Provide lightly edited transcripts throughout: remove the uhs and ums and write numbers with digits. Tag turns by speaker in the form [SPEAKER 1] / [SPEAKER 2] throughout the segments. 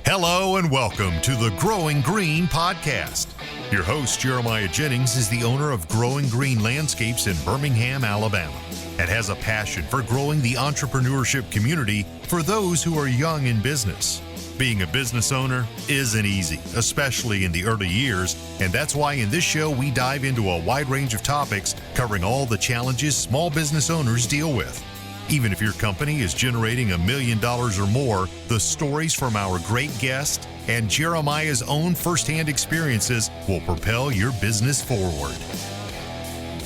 [SPEAKER 1] Hello and welcome to the Growing Green podcast. Your host, Jeremiah Jennings, is the owner of Growing Green Landscapes in Birmingham, Alabama, and has a passion for growing the entrepreneurship community for those who are young in business. Being a business owner isn't easy, especially in the early years, and that's why in this show we dive into a wide range of topics covering all the challenges small business owners deal with. Even if your company is generating $1 million or more, the stories from our great guest and Jeremiah's own firsthand experiences will propel your business forward.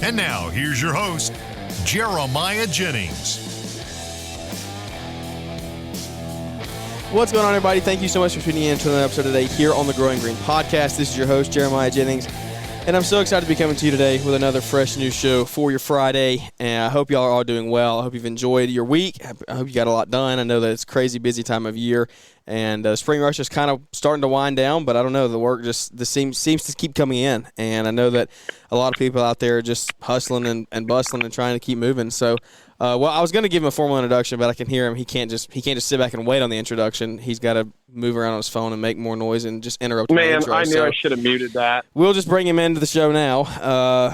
[SPEAKER 1] And now, here's your host, Jeremiah Jennings.
[SPEAKER 2] What's going on, everybody? Thank you so much for tuning in to another episode today here on the Growing Green podcast. This is your host, Jeremiah Jennings, and I'm so excited to be coming to you today with another fresh new show for your Friday, and I hope y'all are all doing well. I hope you've enjoyed your week. I hope you got a lot done. I know that it's a crazy busy time of year, and spring rush is kind of starting to wind down, but I don't know, the work just seems to keep coming in, and I know that a lot of people out there are just hustling and bustling and trying to keep moving. So well, I was going to give him a formal introduction, but I can hear him. He can't just sit back and wait on the introduction. He's got to move around on his phone and make more noise and just interrupt my intro.
[SPEAKER 3] I knew I should have muted that.
[SPEAKER 2] We'll just bring him into the show now.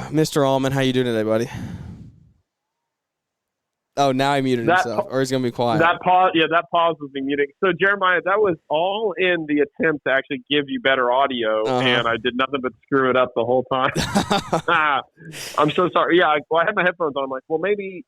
[SPEAKER 2] Mr. Auman, how you doing today, buddy? Oh, now he muted himself, or he's going to be quiet.
[SPEAKER 3] That pause was me muting. So, Jeremiah, that was all in the attempt to actually give you better audio, and I did nothing but screw it up the whole time. I'm so sorry. Yeah, I had my headphones on. I'm like, well, maybe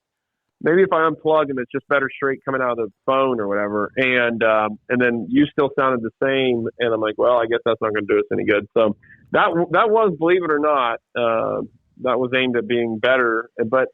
[SPEAKER 3] if I unplug and it's just better straight coming out of the phone or whatever. And then you still sounded the same. And I'm like, well, I guess that's not going to do us any good. So that was, believe it or not, that was aimed at being better. But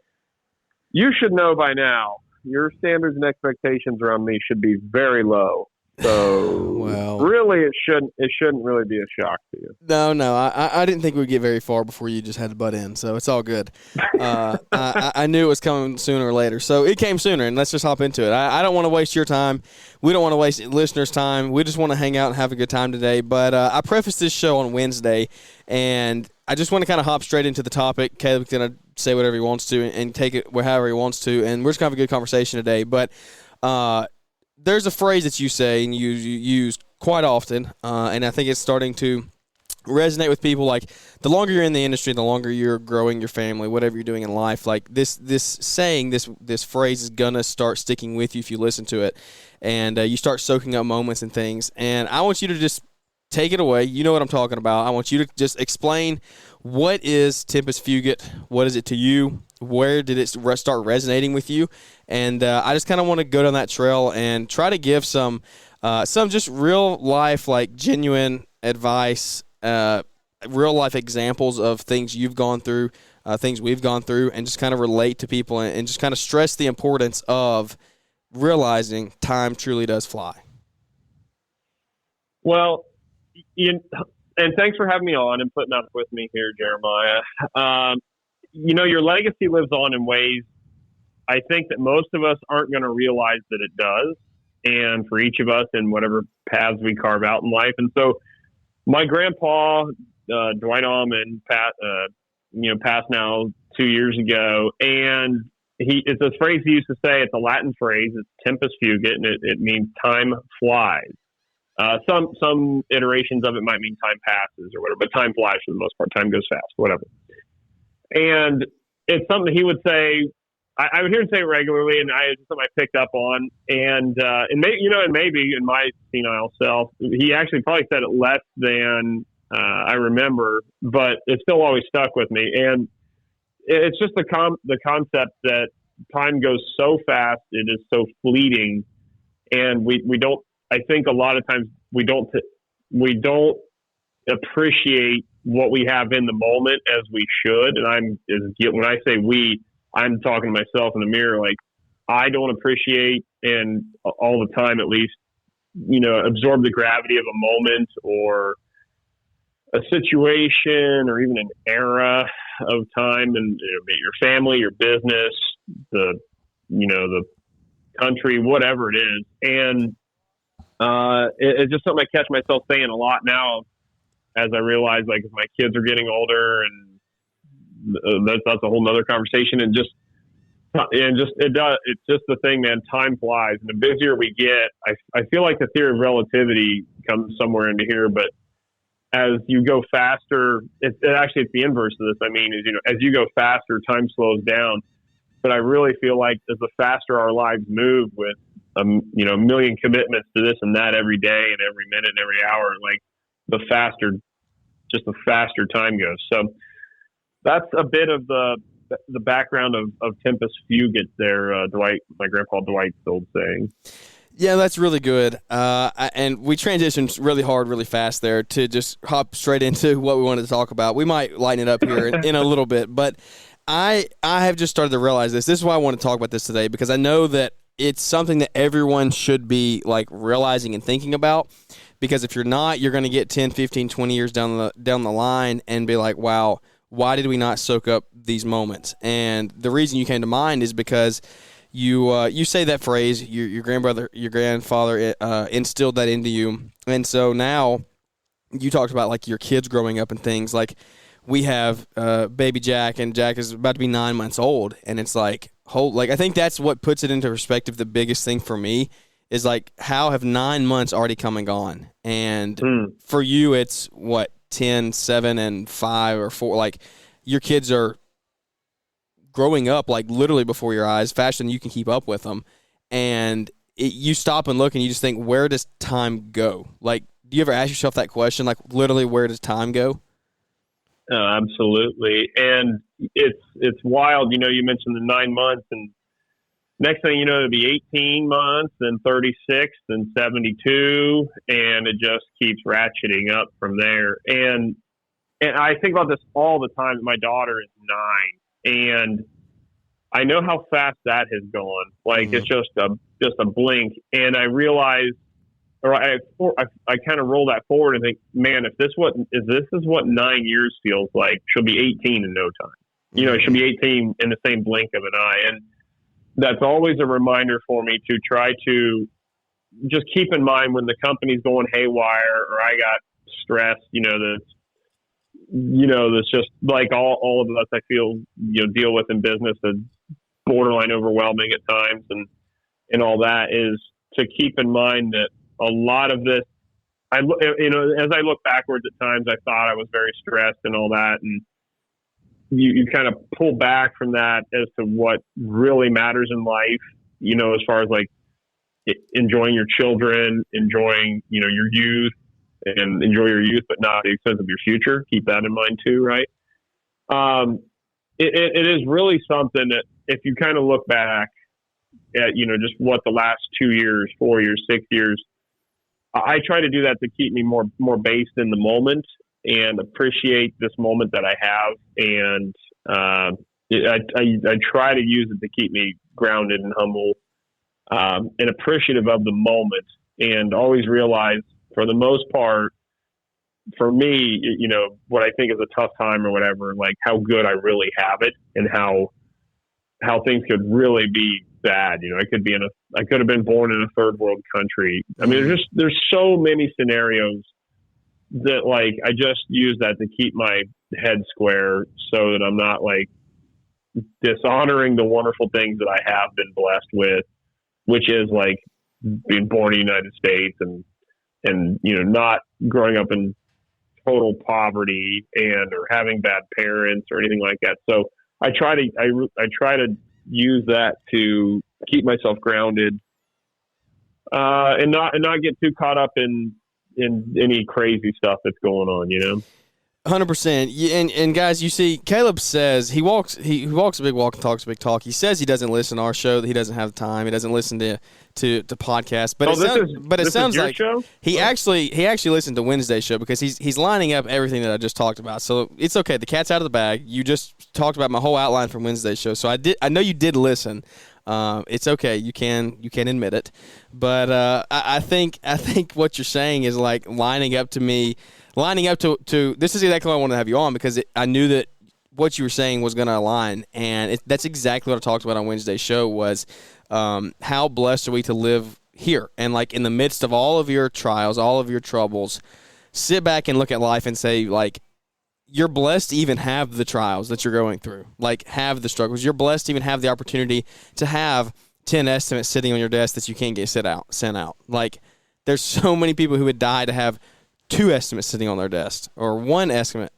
[SPEAKER 3] you should know by now, your standards and expectations around me should be very low. So
[SPEAKER 2] well,
[SPEAKER 3] really, it shouldn't really be a shock to you.
[SPEAKER 2] No, I didn't think we'd get very far before you just had to butt in, so it's all good. I knew it was coming sooner or later, so it came sooner, and let's just hop into it. I don't want to waste your time. We don't want to waste listeners' time. We just want to hang out and have a good time today. But I prefaced this show on Wednesday, and I just want to kind of hop straight into the topic. Caleb's going to say whatever he wants to and take it however he wants to, and we're just going to have a good conversation today. But there's a phrase that you say and you use quite often, and I think it's starting to resonate with people. Like, the longer you're in the industry, the longer you're growing your family, whatever you're doing in life, like this saying, this phrase is gonna start sticking with you if you listen to it, and you start soaking up moments and things. And I want you to just take it away. You know what I'm talking about. I want you to just explain, what is Tempus Fugit? What is it to you? Where did it start resonating with you? And I just kind of want to go down that trail and try to give some just real life, like genuine advice, real life examples of things you've gone through, things we've gone through, and just kind of relate to people and just kind of stress the importance of realizing time truly does fly.
[SPEAKER 3] Well, and thanks for having me on and putting up with me here, Jeremiah. Your legacy lives on in ways I think that most of us aren't going to realize that it does. And for each of us in whatever paths we carve out in life. And so my grandpa, Dwight Auman, passed now 2 years ago. And it's a phrase he used to say. It's a Latin phrase. It's Tempus Fugit, and it means time flies. Some iterations of it might mean time passes or whatever, but time flies for the most part. Time goes fast, whatever. And it's something he would say. I would hear him say it regularly, and it's something I picked up on. And maybe in my senile self, he actually probably said it less than I remember, but it still always stuck with me. And it's just the concept that time goes so fast, it is so fleeting, and we don't. I think a lot of times we don't appreciate what we have in the moment as we should. And when I say we, I'm talking to myself in the mirror. Like, I don't appreciate, and all the time at least, absorb the gravity of a moment or a situation or even an era of time, and your family, your business, the country, whatever it is. And it's just something I catch myself saying a lot now as I realize, like, if my kids are getting older, and that's a whole nother conversation. And just And it's just the thing, man. Time flies, and the busier we get, I feel like the theory of relativity comes somewhere into here. But as you go faster, it's the inverse of this. I mean, as you go faster, time slows down. But I really feel like as the faster our lives move, with a million commitments to this and that every day and every minute and every hour, like the faster time goes. So that's a bit of the background of Tempus Fugit there, Dwight, my grandpa Dwight's old saying.
[SPEAKER 2] Yeah, that's really good. And we transitioned really hard, really fast there to just hop straight into what we wanted to talk about. We might lighten it up here in a little bit, but I have just started to realize this. This is why I want to talk about this today, because I know that it's something that everyone should be like realizing and thinking about, because if you're not, you're going to get 10, 15, 20 years down the line and be like, wow, why did we not soak up these moments? And the reason you came to mind is because you say that phrase, your grandfather instilled that into you. And so now you talked about like your kids growing up and things. Like we have baby Jack, and Jack is about to be 9 months old, and it's like I think that's what puts it into perspective. The biggest thing for me is like, how have 9 months already come and gone? And for you, it's what, 10, 7, and 5 or 4. Like your kids are growing up like literally before your eyes, faster than you can keep up with them. And you stop and look and you just think, where does time go? Like, do you ever ask yourself that question? Like literally, where does time go?
[SPEAKER 3] Absolutely. And it's wild. You mentioned the 9 months, and next thing you know, it'll be 18 months, then 36, then 72, and it just keeps ratcheting up from there. And I think about this all the time. My daughter is 9, and I know how fast that has gone. Like it's just a blink. And I realize, or I kind of roll that forward and think, man, if this is what 9 years feels like, she'll be 18 in no time. She'll be 18 in the same blink of an eye. And that's always a reminder for me to try to just keep in mind when the company's going haywire, or I got stressed, that's just like all of us, I feel, deal with in business, that's borderline overwhelming at times and all that, is to keep in mind that a lot of this, as I look backwards at times, I thought I was very stressed and all that. And you kind of pull back from that as to what really matters in life, as far as like enjoying your children, enjoying, your youth, and enjoy your youth, but not at the expense of your future. Keep that in mind too, right? It is really something that if you kind of look back at, just what the last 2 years, 4 years, 6 years, I try to do that to keep me more based in the moment and appreciate this moment that I have. And I try to use it to keep me grounded and humble and appreciative of the moment, and always realize, for the most part, for me, what I think is a tough time or whatever, like how good I really have it, and how things could really be bad. I could have been born in a third world country. I mean, there's so many scenarios that like I just use that to keep my head square, so that I'm not like dishonoring the wonderful things that I have been blessed with, which is like being born in the United States and not growing up in total poverty or having bad parents or anything like that. So I try to use that to keep myself grounded and not get too caught up in any crazy stuff that's going on,
[SPEAKER 2] 100%. And guys, you see, Caleb says he walks a big walk and talks a big talk. He says he doesn't listen to our show, that he doesn't have time. He doesn't listen to podcasts. But it sounds like
[SPEAKER 3] show?
[SPEAKER 2] he actually listened to Wednesday's show, because he's lining up everything that I just talked about. So it's okay. The cat's out of the bag. You just talked about my whole outline from Wednesday's show. So I know you did listen. It's okay. You can admit it. But I think what you're saying is like lining up to this is exactly why I wanted to have you on, because I knew that what you were saying was going to align, and that's exactly what I talked about on Wednesday's show, was how blessed are we to live here, and like in the midst of all of your trials, all of your troubles, sit back and look at life and say, like, you're blessed to even have the trials that you're going through, like have the struggles. You're blessed to even have the opportunity to have 10 estimates sitting on your desk that you can't get sent out. Like, there's so many people who would die to have 2 estimates sitting on their desk or 1 estimate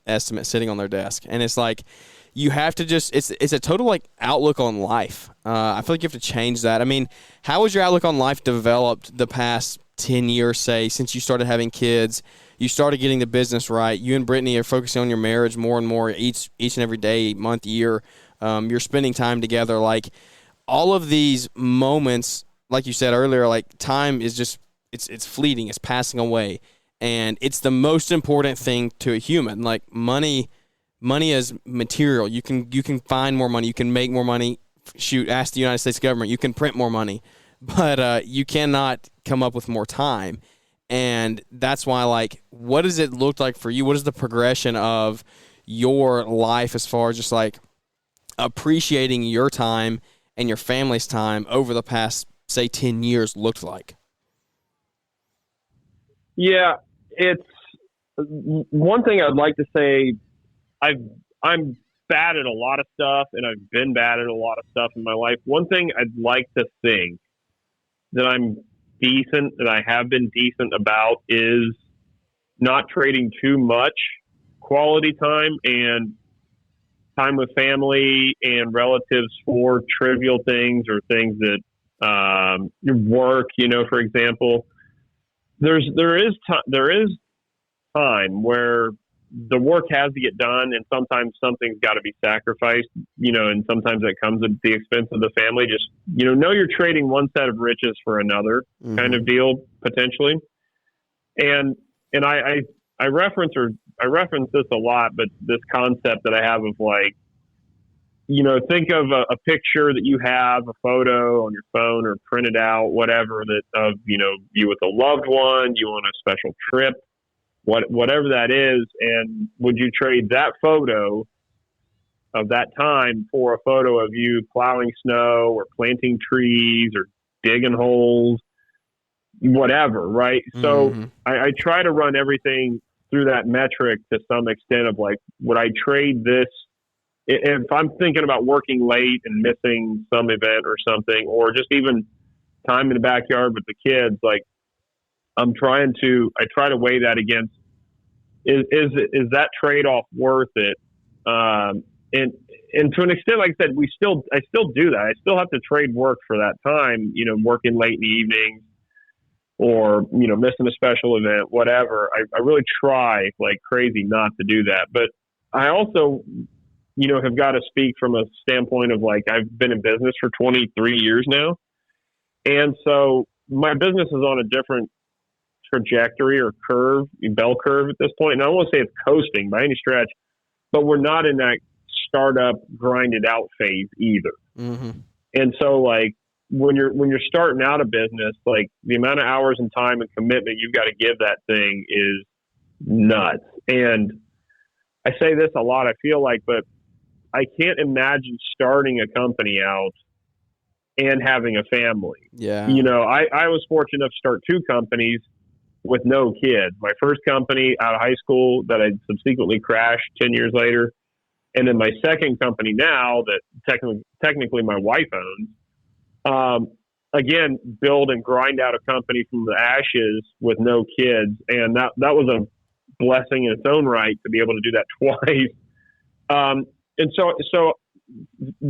[SPEAKER 2] sitting on their desk. And it's like, you have to just, it's a total like outlook on life. I feel like you have to change that. I mean, how has your outlook on life developed the past 10 years, say, since you started having kids? You started getting the business right. You and Brittany are focusing on your marriage more and more each and every day, month, year. You're spending time together. Like, all of these moments, like you said earlier, like time is just, it's fleeting. It's passing away. And it's the most important thing to a human. Like, money is material. You can find more money. You can make more money. Shoot, ask the United States government. You can print more money. But you cannot come up with more time. And that's why, like, what does it look like for you? What is the progression of your life as far as just, like, appreciating your time and your family's time over the past, say, 10 years looked like?
[SPEAKER 3] Yeah, it's one thing I'd like to say. I'm bad at a lot of stuff, and I've been bad at a lot of stuff in my life. One thing I'd like to think that I'm decent, that I have been decent about, is not trading too much quality time and time with family and relatives for trivial things or things that your work, for example. There is time where the work has to get done, and sometimes something's got to be sacrificed, and sometimes that comes at the expense of the family. Just, know you're trading one set of riches for another kind of deal, potentially. And I reference this a lot, but this concept that I have of, like, think of a picture that you have, a photo on your phone or printed out, whatever, that of, you with a loved one, you on a special trip, whatever that is. And would you trade that photo of that time for a photo of you plowing snow or planting trees or digging holes, whatever, right? So I try to run everything through that metric to some extent of, like, would I trade this? If I'm thinking about working late and missing some event or something, or just even time in the backyard with the kids, like, I try to weigh that against, is that trade-off worth it? And to an extent, like I said, I still do that. I still have to trade work for that time, working late in the evenings or, missing a special event, whatever. I really try like crazy not to do that. But I also, have got to speak from a standpoint of, like, I've been in business for 23 years now. And so my business is on a different trajectory or bell curve at this point. And I don't want to say it's coasting by any stretch, but we're not in that startup grinded out phase either. And so, like, when you're starting out a business, like, the amount of hours and time and commitment you've got to give that thing is nuts. And I say this a lot, I feel like, but I can't imagine starting a company out and having a family. Yeah. I was fortunate enough to start 2 companies with no kids. My first company out of high school that I subsequently crashed 10 years later. And then my second company now that technically my wife owns, again, build and grind out a company from the ashes with no kids. And that was a blessing in its own right to be able to do that twice. And so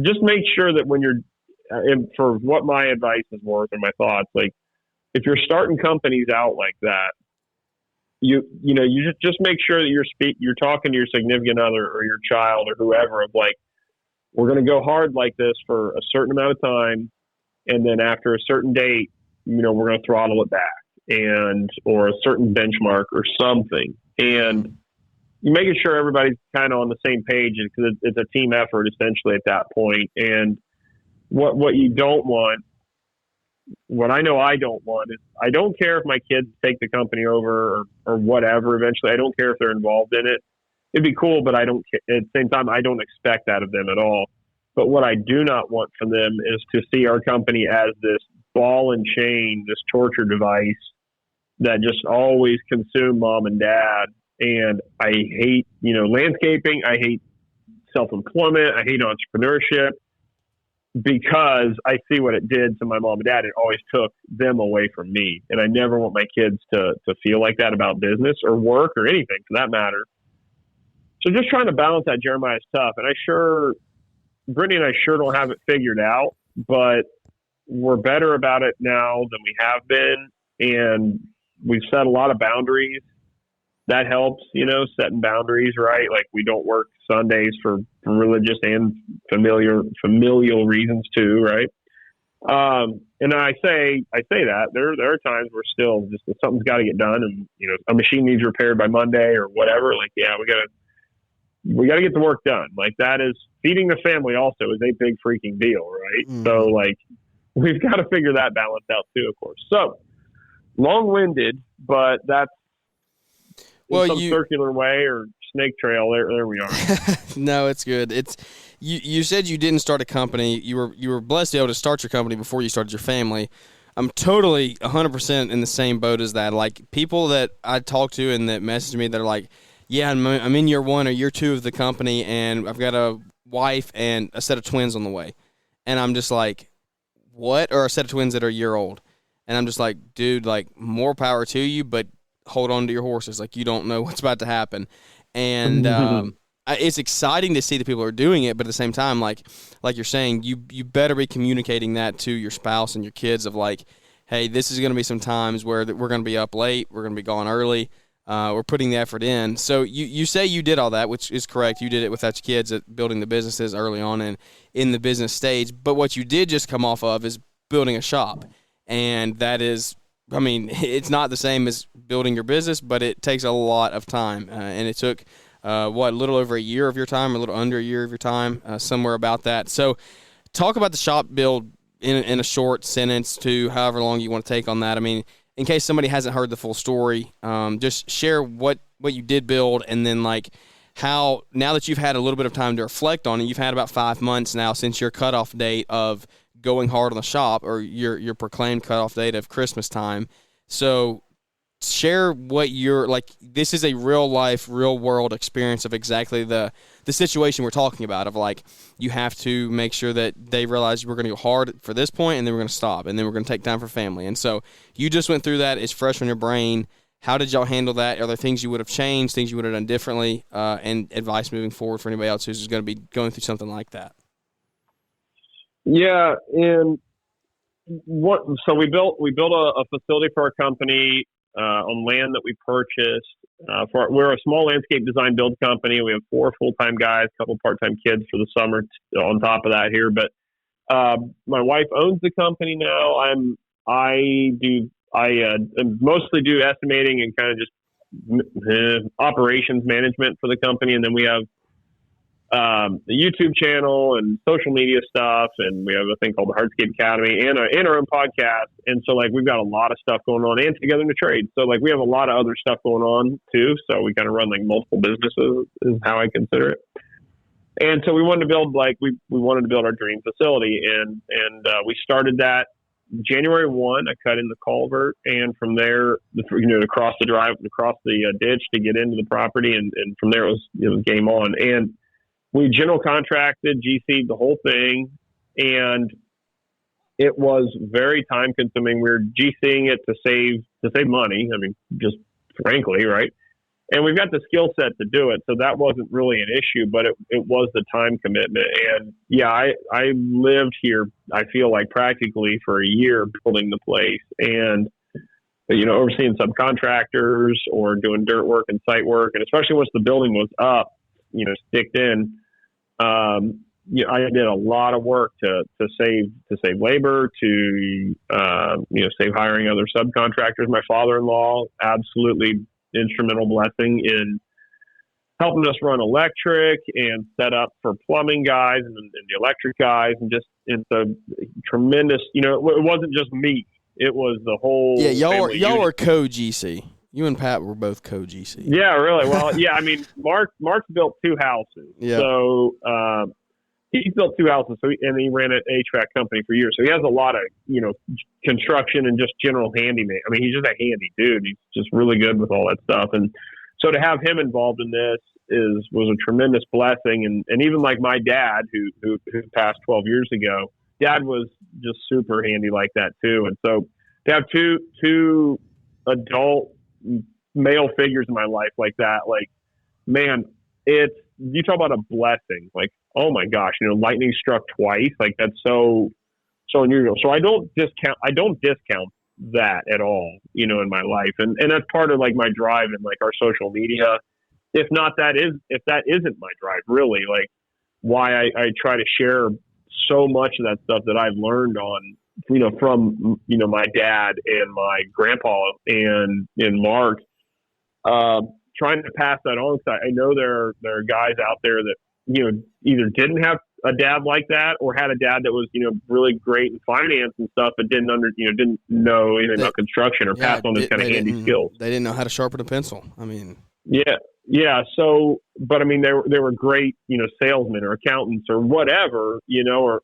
[SPEAKER 3] just make sure that when you're, and for what my advice is worth and my thoughts, like, if you're starting companies out like that, you just make sure that you're talking to your significant other or your child or whoever of, like, we're going to go hard like this for a certain amount of time. And then after a certain date, we're going to throttle it back or a certain benchmark or something. And making sure everybody's kind of on the same page, because it's a team effort essentially at that point. And what you don't want, what I know I don't want, is I don't care if my kids take the company over or whatever eventually. I don't care if they're involved in it. It'd be cool, but I don't, at the same time, I don't expect that of them at all. But what I do not want from them is to see our company as this ball and chain, this torture device that just always consume mom and dad And I hate, landscaping. I hate self-employment. I hate entrepreneurship because I see what it did to my mom and dad. It always took them away from me. And I never want my kids to feel like that about business or work or anything for that matter. So just trying to balance that, Jeremiah, is tough. And Brittany and I sure don't have it figured out, but we're better about it now than we have been. And we've set a lot of boundaries. That helps, setting boundaries, right? Like we don't work Sundays for religious and familial reasons too, right? And I say that there are times where still just something's got to get done, and a machine needs repaired by Monday or whatever. Like, yeah, we gotta get the work done. Like that is feeding the family also is a big freaking deal, right? Mm. So like we've got to figure that balance out too, of course. So long-winded, but that's some circular way or snake trail. There we are.
[SPEAKER 2] No, it's good. It's you said you didn't start a company. You were blessed to be able to start your company before you started your family. I'm totally 100% in the same boat as that. Like people that I talk to and that message me that are like, yeah, I'm in year 1 or year 2 of the company, and I've got a wife and a set of twins on the way. And I'm just like, what? Or a set of twins that are a year old. And I'm just like, dude, like more power to you, but hold on to your horses. Like you don't know what's about to happen. And it's exciting to see the people who are doing it, but at the same time, like you're saying, you better be communicating that to your spouse and your kids of like, hey, this is going to be some times where we're going to be up late, we're going to be gone early, we're putting the effort in. So you say you did all that, which is correct. You did it without your kids at building the businesses early on and in the business stage. But what you did just come off of is building a shop. And that is, I mean, it's not the same as building your business, but it takes a lot of time. And it took, a little over a year of your time, or a little under a year of your time, somewhere about that. So talk about the shop build in a short sentence to however long you want to take on that. I mean, in case somebody hasn't heard the full story, just share what you did build, and then like how, now that you've had a little bit of time to reflect on it, you've had about 5 months now since your cutoff date of going hard on the shop, or your proclaimed cutoff date of Christmas time. So share what you're like. This is a real life, real world experience of exactly the situation we're talking about, of like, you have to make sure that they realize we're going to go hard for this point, and then we're going to stop, and then we're going to take time for family. And so you just went through that. It's fresh on your brain. How did y'all handle that? Are there things you would have changed, things you would have done differently, and advice moving forward for anybody else who's going to be going through something like that?
[SPEAKER 3] Yeah, and so we built a facility for our company on land that we purchased. We're a small landscape design build company. We have 4 full-time guys, a couple part-time kids for the summer on top of that here. But my wife owns the company now. I mostly do estimating and kind of just operations management for the company, and then we have the YouTube channel and social media stuff, and we have a thing called the Hardscape Academy and our own podcast. And so like we've got a lot of stuff going on, and Together in the Trade. So like we have a lot of other stuff going on too. So we kind of run like multiple businesses is how I consider it. And so we wanted to build we wanted to build our dream facility, and we started that January 1. I cut in the culvert, and from there, to cross the ditch to get into the property, and from there it was game on. And we general contracted, GC'd the whole thing, and it was very time consuming. We were GCing it to save money. I mean, just frankly, right? And we've got the skill set to do it, so that wasn't really an issue, but it was the time commitment. And yeah, I lived here, I feel like practically for a year building the place, and overseeing subcontractors or doing dirt work and site work, and especially once the building was up, sticked in. I did a lot of work to save labor, to save hiring other subcontractors. My father-in-law, absolutely instrumental blessing in helping us run electric and set up for plumbing guys and the electric guys, and just it's a tremendous. It wasn't just me; it was the whole. Yeah,
[SPEAKER 2] y'all were co-GC. You and Pat were both co-GC.
[SPEAKER 3] Yeah, really. Well, yeah, I mean, Mark's built 2 houses. Yeah. So he's built 2 houses. So he ran an HVAC company for years. So he has a lot of, construction and just general handyman. I mean, he's just a handy dude. He's just really good with all that stuff. And So to have him involved in this was a tremendous blessing. And even like my dad, who passed 12 years ago, Dad was just super handy like that too. And so to have two adult male figures in my life like that, like, man, you talk about a blessing. Like, oh my gosh, lightning struck twice. Like, that's so unusual. So I don't discount that at all, in my life. And that's part of like my drive and like our social media. If that isn't my drive, really, like why I try to share so much of that stuff that I've learned on, from, my dad and my grandpa and Mark, trying to pass that on. Cause I know there are guys out there that, either didn't have a dad like that or had a dad that was, really great in finance and stuff, but didn't know anything about construction or pass on those kind of handy skills.
[SPEAKER 2] They didn't know how to sharpen a pencil. I mean,
[SPEAKER 3] yeah. So, but I mean, they were great, salesmen or accountants or whatever, or,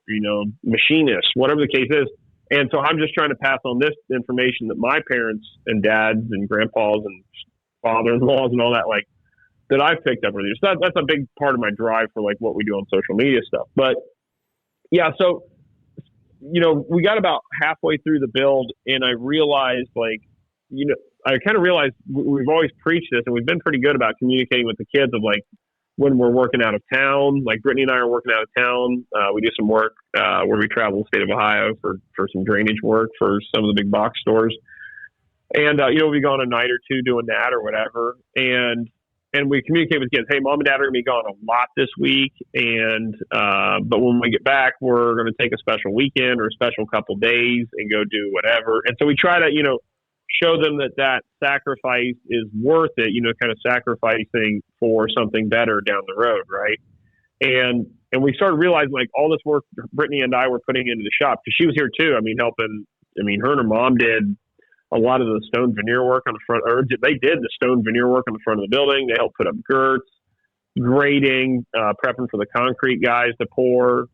[SPEAKER 3] machinists, whatever the case is. And so I'm just trying to pass on this information that my parents and dads and grandpas and father-in-laws and all that, like, that I've picked up over the years. So that's a big part of my drive for like what we do on social media stuff. But yeah, so, we got about halfway through the build and I realized I kind of realized we've always preached this and we've been pretty good about communicating with the kids of like when we're working out of town, like Brittany and I are working out of town. We do some work where we travel the state of Ohio for some drainage work for some of the big box stores. And, we go on a night or two doing that or whatever. And we communicate with kids, hey, mom and dad are going to be gone a lot this week. And, but when we get back, we're going to take a special weekend or a special couple days and go do whatever. And so we try to, show them that sacrifice is worth it, kind of sacrificing for something better down the road. Right. And we started realizing like all this work Brittany and I were putting into the shop, because she was here too. I mean, helping, her and her mom did a lot of the stone veneer work on the front, or they did the stone veneer work on the front of the building. They helped put up girts, grading, prepping for the concrete guys to pour.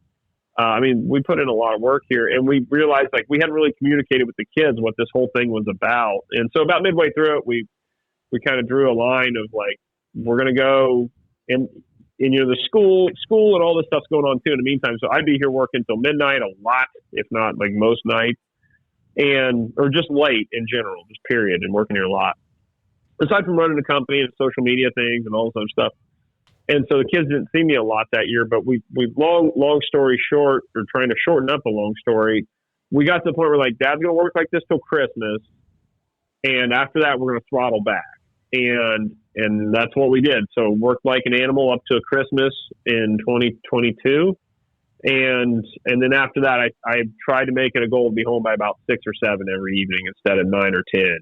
[SPEAKER 3] We put in a lot of work here, and we realized like we hadn't really communicated with the kids what this whole thing was about. And so about midway through it, we kind of drew a line of like, we're going to go and the school and all this stuff's going on too in the meantime. So I'd be here working till midnight a lot, if not like most nights, or just late in general, just period, and working here a lot. Aside from running the company and social media things and all this other stuff. And so the kids didn't see me a lot that year, but we long story short, or trying to shorten up a long story, we got to the point where like, Dad's going to work like this till Christmas. And after that, we're going to throttle back. And that's what we did. So worked like an animal up to Christmas in 2022. And then after that, I tried to make it a goal to be home by about 6 or 7 every evening instead of 9 or 10.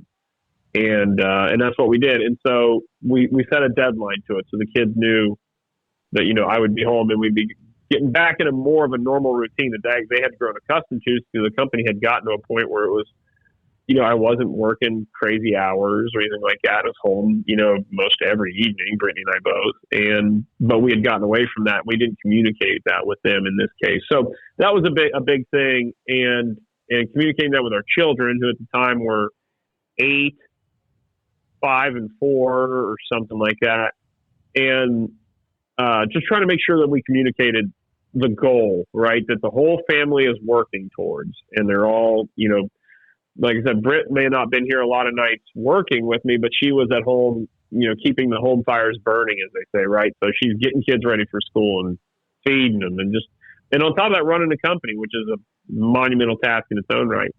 [SPEAKER 3] And that's what we did. And so we set a deadline to it. So the kids knew that, I would be home and we'd be getting back in a more of a normal routine that they had grown accustomed to, because the company had gotten to a point where it was, I wasn't working crazy hours or anything like that. I was home, most every evening, Brittany and I both. But we had gotten away from that. We didn't communicate that with them in this case. So that was a big thing. And communicating that with our children, who at the time were 8, 5, and 4 or something like that. And just trying to make sure that we communicated the goal, right? That the whole family is working towards, and they're all, like I said, Britt may not have been here a lot of nights working with me, but she was at home, keeping the home fires burning, as they say, right? So she's getting kids ready for school and feeding them and on top of that, running the company, which is a monumental task in its own right.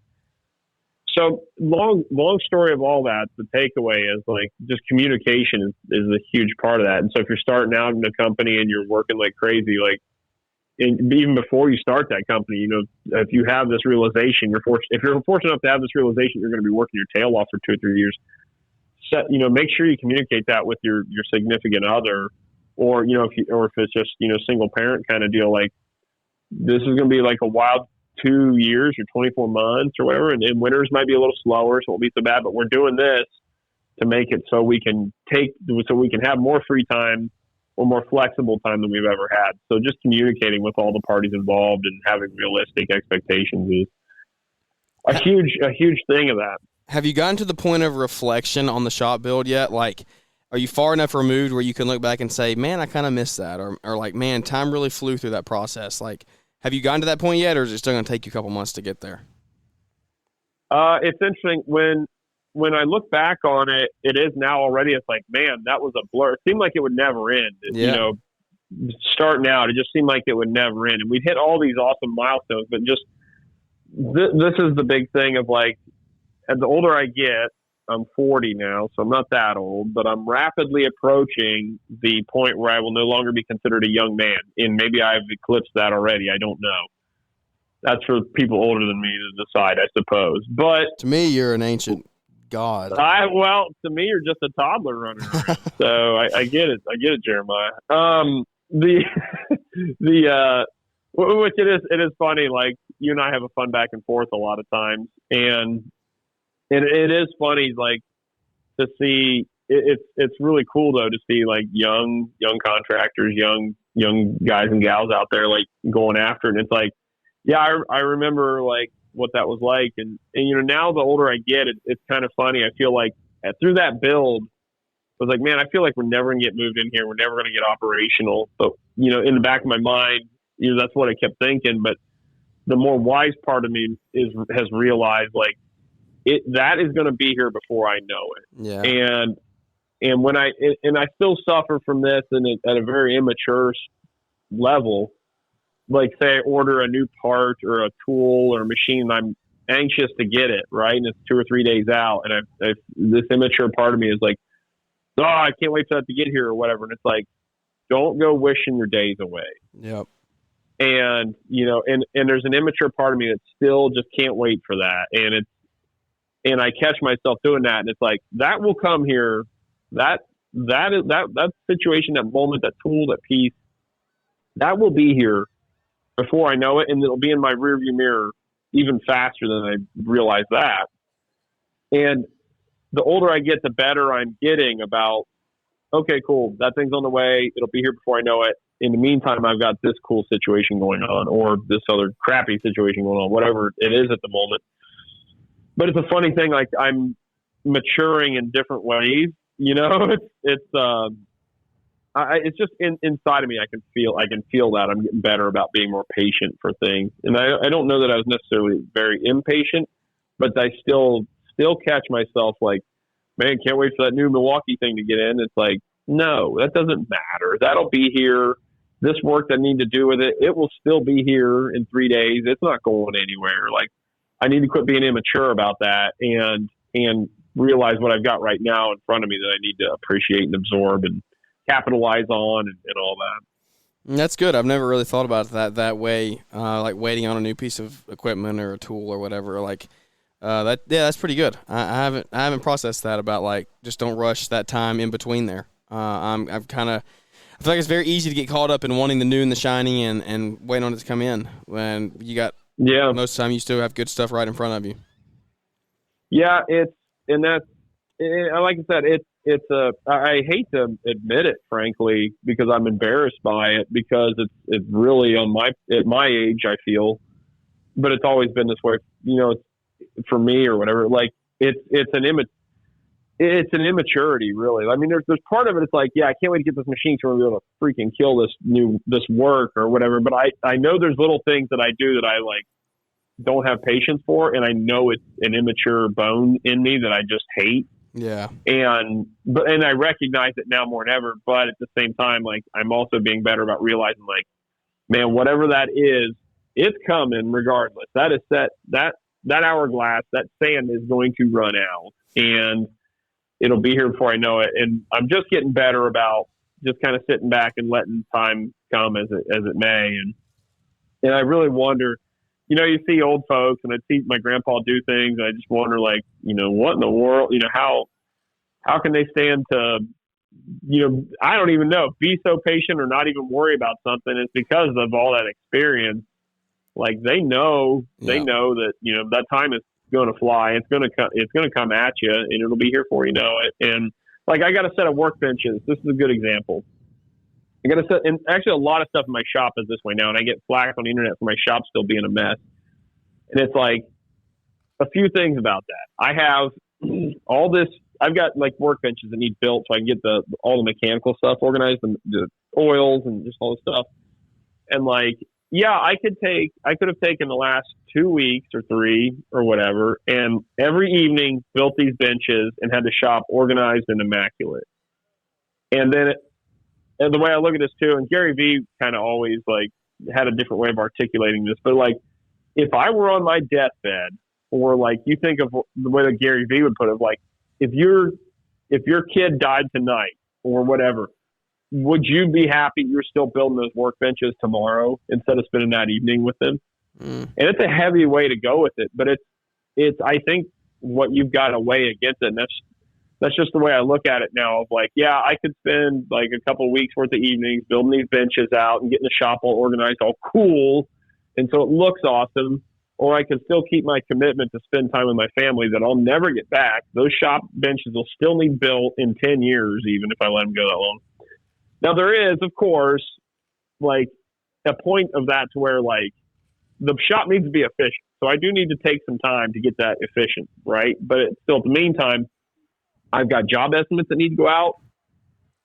[SPEAKER 3] So long story of all that, the takeaway is like just communication is a huge part of that. And so if you're starting out in a company and you're working like crazy, like even before you start that company, if you have this realization, if you're fortunate enough to have this realization, you're going to be working your tail off for 2 or 3 years. Make sure you communicate that with your significant other, or if it's just single parent kind of deal. Like, this is going to be like a wild 2 years or 24 months or whatever, and winters might be a little slower, so it won't be so bad. But we're doing this to make it so we can have more free time or more flexible time than we've ever had. So just communicating with all the parties involved and having realistic expectations is a huge thing of that.
[SPEAKER 2] Have you gotten to the point of reflection on the shop build yet? Like, are you far enough removed where you can look back and say, man, I kind of missed that, or like, man, time really flew through that process? Like, have you gotten to that point yet, or is it still going to take you a couple months to get there?
[SPEAKER 3] It's interesting when I look back on it. It is now already. It's like, man, that was a blur. It seemed like it would never end.
[SPEAKER 2] Yeah.
[SPEAKER 3] You know, starting out, it just seemed like it would never end, and we'd hit all these awesome milestones. But just this is the big thing of like, as the older I get, I'm 40 now, so I'm not that old, but I'm rapidly approaching the point where I will no longer be considered a young man. And maybe I've eclipsed that already. I don't know. That's for people older than me to decide, I suppose. But
[SPEAKER 2] to me, you're an ancient god.
[SPEAKER 3] Well, to me, you're just a toddler running around. So I get it. I get it, Jeremiah. Which it is funny. Like, you and I have a fun back and forth a lot of times, and it is funny, like, to see. It's really cool though to see like young contractors, young guys and gals out there like going after it. And it's like, yeah, I remember like what that was like, and you know, now the older I get, it's kind of funny. I feel like through that build, I was like, man, I feel like we're never gonna get moved in here. We're never gonna get operational. But you know, in the back of my mind, you know, that's what I kept thinking. But the more wise part of me has realized like that is going to be here before I know it.
[SPEAKER 2] Yeah.
[SPEAKER 3] And when I still suffer from this at a very immature level. Like, say I order a new part or a tool or a machine, and I'm anxious to get it, right? And it's 2 or 3 days out, and this immature part of me is like, oh, I can't wait for that to get here or whatever. And it's like, don't go wishing your days away.
[SPEAKER 2] Yep.
[SPEAKER 3] And, you know, and there's an immature part of me that still just can't wait for that. And I catch myself doing that, and it's like, that will come here. That situation, that moment, that tool, that piece, that will be here before I know it, and it'll be in my rearview mirror even faster than I realize that. And the older I get, the better I'm getting about, okay, cool, that thing's on the way. It'll be here before I know it. In the meantime, I've got this cool situation going on, or this other crappy situation going on, whatever it is at the moment. But it's a funny thing, like, I'm maturing in different ways, you know. It's just inside of me. I can feel that I'm getting better about being more patient for things. And I don't know that I was necessarily very impatient, but I still catch myself like, man, can't wait for that new Milwaukee thing to get in. It's like, no, that doesn't matter. That'll be here. This work that I need to do with it, it will still be here in 3 days. It's not going anywhere. Like, I need to quit being immature about that and realize what I've got right now in front of me that I need to appreciate and absorb and capitalize on and all that.
[SPEAKER 2] That's good. I've never really thought about it that way, like waiting on a new piece of equipment or a tool or whatever. Like that's pretty good. I haven't processed that about, like, just don't rush that time in between there. I feel like it's very easy to get caught up in wanting the new and the shiny and waiting on it to come in when you got most of the time you still have good stuff right in front of you.
[SPEAKER 3] Yeah, like I said, I hate to admit it, frankly, because I'm embarrassed by it, because it's really at my age, I feel, but it's always been this way, you know, for me or whatever. Like, it's an immaturity, really. I mean, there's part of it. It's like, yeah, I can't wait to get this machine so we'll be able to freaking kill this work or whatever. But I know there's little things that I do that I like don't have patience for, and I know it's an immature bone in me that I just hate.
[SPEAKER 2] Yeah.
[SPEAKER 3] And I recognize it now more than ever, but at the same time, like, I'm also being better about realizing, like, man, whatever that is, it's coming regardless. That is that hourglass, that sand is going to run out, and it'll be here before I know it. And I'm just getting better about just kind of sitting back and letting time come as it may. And I really wonder, you know, you see old folks, and I see my grandpa do things, and I just wonder, like, you know, what in the world, you know, how can they stand to, you know, I don't even know, be so patient or not even worry about something. It's because of all that experience. Like, they know that, you know, that time is going to fly. It's going to come at you, and it'll be here before you know it. And, like, I got a set of workbenches. This is a good example. I got to set, and actually a lot of stuff in my shop is this way now, and I get flack on the internet for my shop still being a mess. And it's like a few things about that. I have all this I've got like workbenches that need built so I can get all the mechanical stuff organized and the oils and just all this stuff. And like, yeah, I could have taken the last 2 weeks or 3 or whatever, and every evening built these benches and had the shop organized and immaculate. And then and the way I look at this too, and Gary Vee kind of always like had a different way of articulating this, but like if I were on my deathbed, or like you think of the way that Gary Vee would put it, like if your kid died tonight or whatever, would you be happy you're still building those workbenches tomorrow instead of spending that evening with them? And it's a heavy way to go with it, but it's I think what you've got to weigh against it, and that's just the way I look at it now. Of like, yeah, I could spend like a couple of weeks worth of evenings building these benches out and getting the shop all organized, all cool, and so it looks awesome. Or I could still keep my commitment to spend time with my family that I'll never get back. Those shop benches will still need built in 10 years, even if I let them go that long. Now, there is, of course, like a point of that to where like the shop needs to be efficient. So I do need to take some time to get that efficient, right? But still, at the meantime, I've got job estimates that need to go out,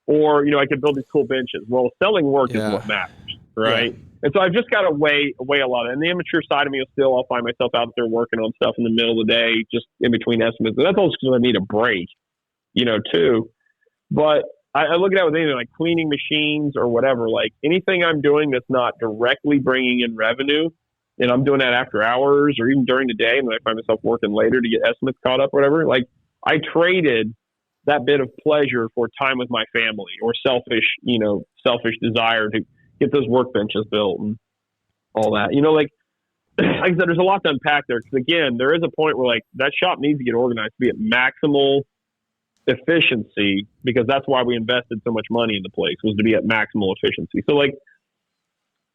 [SPEAKER 3] or, I could build these cool benches. Well, selling work is what matters, right? Yeah. And so I've just got to weigh a lot. And the amateur side of me I'll find myself out there working on stuff in the middle of the day, just in between estimates. And that's also because I need a break, too. But I look at it with anything like cleaning machines or whatever, like anything I'm doing that's not directly bringing in revenue, and I'm doing that after hours or even during the day, and then I find myself working later to get estimates caught up or whatever. Like I traded that bit of pleasure for time with my family or selfish desire to get those workbenches built and all that. Like I said, there's a lot to unpack there. Because again, there is a point where like that shop needs to get organized to be at maximal efficiency, because that's why we invested so much money in the place, was to be at maximal efficiency. So like,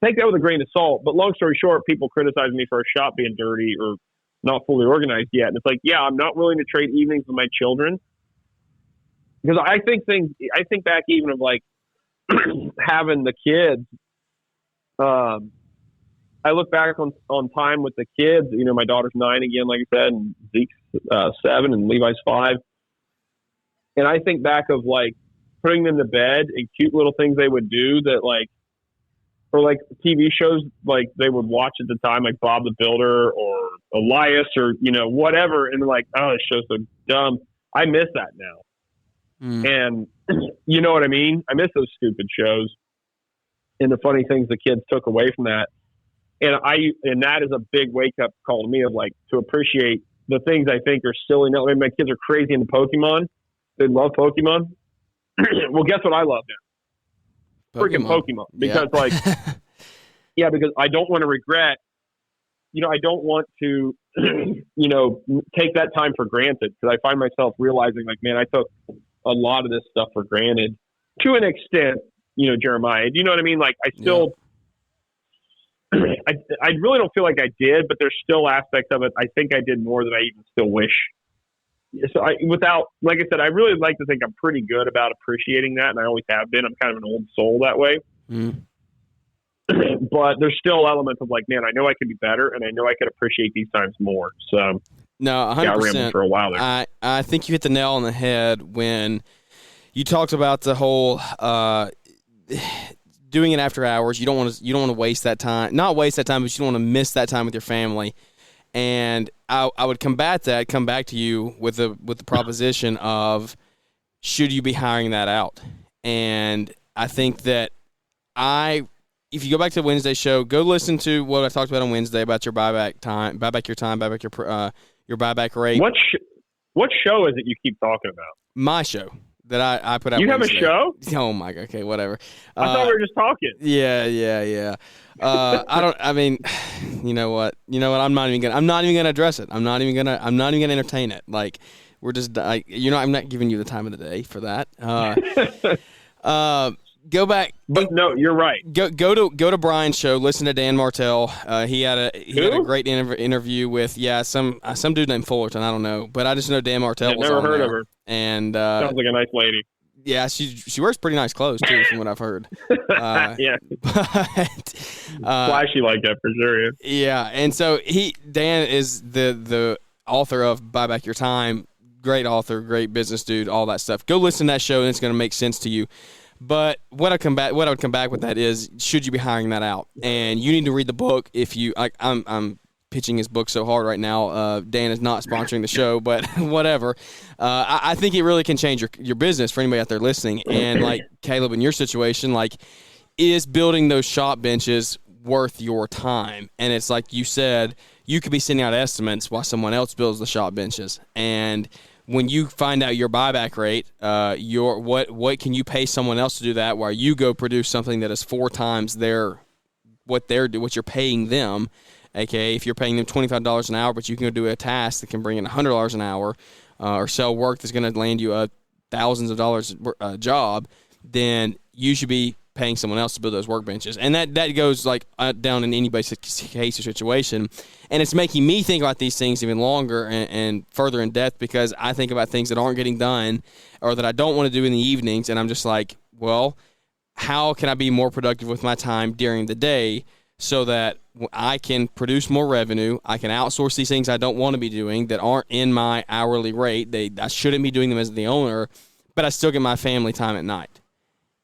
[SPEAKER 3] take that with a grain of salt. But long story short, people criticize me for a shop being dirty or not fully organized yet. And it's like, yeah, I'm not willing to trade evenings with my children, because I think back even of like having the kids. I look back on time with the kids. My daughter's 9 again, like I said, and Zeke's 7 and Levi's 5. And I think back of like putting them to bed and cute little things they would do that like, or like TV shows like they would watch at the time, like Bob the Builder or Elias or, whatever. And like, oh, this show's so dumb. I miss that now. And you know what I mean? I miss those stupid shows and the funny things the kids took away from that. And that is a big wake up call to me of like, to appreciate the things I think are silly. Now, my kids are crazy into Pokemon. They love Pokemon. Well, guess what I love now? Freaking Pokemon. Because because I don't want to regret, I don't want to, take that time for granted, because I find myself realizing like, man, I took a lot of this stuff for granted to an extent, Jeremiah. Do you know what I mean? Like I still, I really don't feel like I did, but there's still aspects of it I think I did more than I even still wish. So like I said, I really like to think I'm pretty good about appreciating that, and I always have been. I'm kind of an old soul that way. But there's still elements of like, man, I know I could be better, and I know I could appreciate these times more. So
[SPEAKER 2] no, 100%.
[SPEAKER 3] I rambled for a while there.
[SPEAKER 2] I think you hit the nail on the head when you talked about the whole doing it after hours. You don't want to waste that time. Not waste that time, but you don't want to miss that time with your family. And I would combat that, come back to you with the proposition of, should you be hiring that out? And I think that if you go back to Wednesday's show, go listen to what I talked about on Wednesday about your buyback time, your buyback rate.
[SPEAKER 3] What show is it you keep talking about?
[SPEAKER 2] My show that I put out.
[SPEAKER 3] You
[SPEAKER 2] Wednesday.
[SPEAKER 3] Have a show?
[SPEAKER 2] Oh my God. Okay, whatever.
[SPEAKER 3] I thought we were just talking.
[SPEAKER 2] Yeah. I mean, you know what? I'm not even gonna address it. I'm not even gonna entertain it. Like, we're just, I'm not giving you the time of the day for that. Go back.
[SPEAKER 3] But no, you're right.
[SPEAKER 2] Go to Brian's show. Listen to Dan Martell. He had a great interview with some dude named Fullerton. I don't know, but I just know Dan Martell was
[SPEAKER 3] never
[SPEAKER 2] on
[SPEAKER 3] heard
[SPEAKER 2] there.
[SPEAKER 3] of her.
[SPEAKER 2] And
[SPEAKER 3] sounds like a nice lady.
[SPEAKER 2] Yeah, she wears pretty nice clothes too, from what I've heard.
[SPEAKER 3] Yeah,
[SPEAKER 2] but
[SPEAKER 3] flashy like that for sure.
[SPEAKER 2] Yeah, and so Dan is the author of Buy Back Your Time. great author, great business dude, all that stuff. Go listen to that show, and it's going to make sense to you. But what I would come back with that is, should you be hiring that out? And you need to read the book. If you, I'm pitching his book so hard right now. Dan is not sponsoring the show, but whatever. I think it really can change your business for anybody out there listening. And like Caleb, in your situation, like, is building those shop benches worth your time? And it's like you said, you could be sending out estimates while someone else builds the shop benches. And when you find out your buyback rate, what can you pay someone else to do that while you go produce something that is 4 times what you're paying them? AKA, if you're paying them $25 an hour, but you can go do a task that can bring in $100 an hour, or sell work that's going to land you thousands of dollars a job, then you should be paying someone else to build those workbenches. And that goes like down in anybody's case or situation. And it's making me think about these things even longer and further in depth, because I think about things that aren't getting done or that I don't want to do in the evenings. And I'm just like, well, how can I be more productive with my time during the day so that I can produce more revenue? I can outsource these things I don't want to be doing that aren't in my hourly rate. I shouldn't be doing them as the owner, but I still get my family time at night.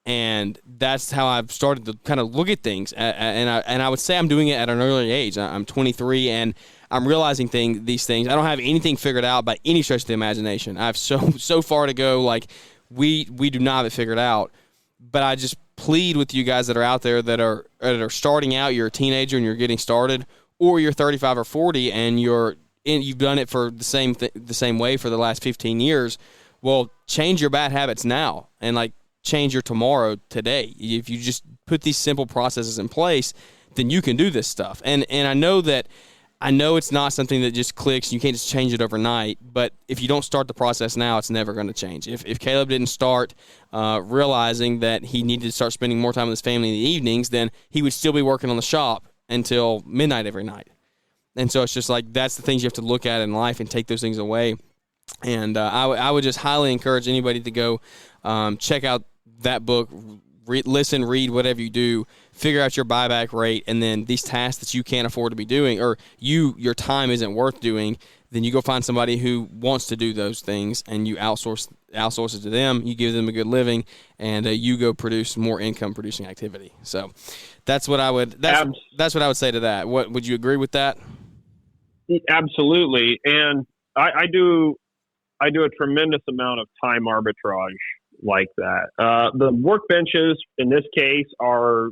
[SPEAKER 2] And that's how I've started to kind of look at things. And I would say I'm doing it at an early age. I'm 23, and I'm realizing these things. I don't have anything figured out by any stretch of the imagination. I have so far to go. Like, we do not have it figured out. But I just plead with you guys that are out there that are starting out. You're a teenager and you're getting started, or you're 35 or 40 and you've done it for the same way for the last 15 years. Well, change your bad habits now, and like, change your tomorrow today. If you just put these simple processes in place, then you can do this stuff. And I know it's not something that just clicks. You can't just change it overnight. But if you don't start the process now, it's never going to change. If Caleb didn't start realizing that he needed to start spending more time with his family in the evenings, then he would still be working on the shop until midnight every night. And so it's just like, that's the things you have to look at in life and take those things away. And I would just highly encourage anybody to go check out that book, listen, read, whatever you do, figure out your buyback rate, and then these tasks that you can't afford to be doing, or your time isn't worth doing, then you go find somebody who wants to do those things, and you outsource it to them. You give them a good living, and you go produce more income producing activity. So that's what I would say to that. What would you agree with that?
[SPEAKER 3] Absolutely, and I do a tremendous amount of time arbitrage like that. The workbenches in this case are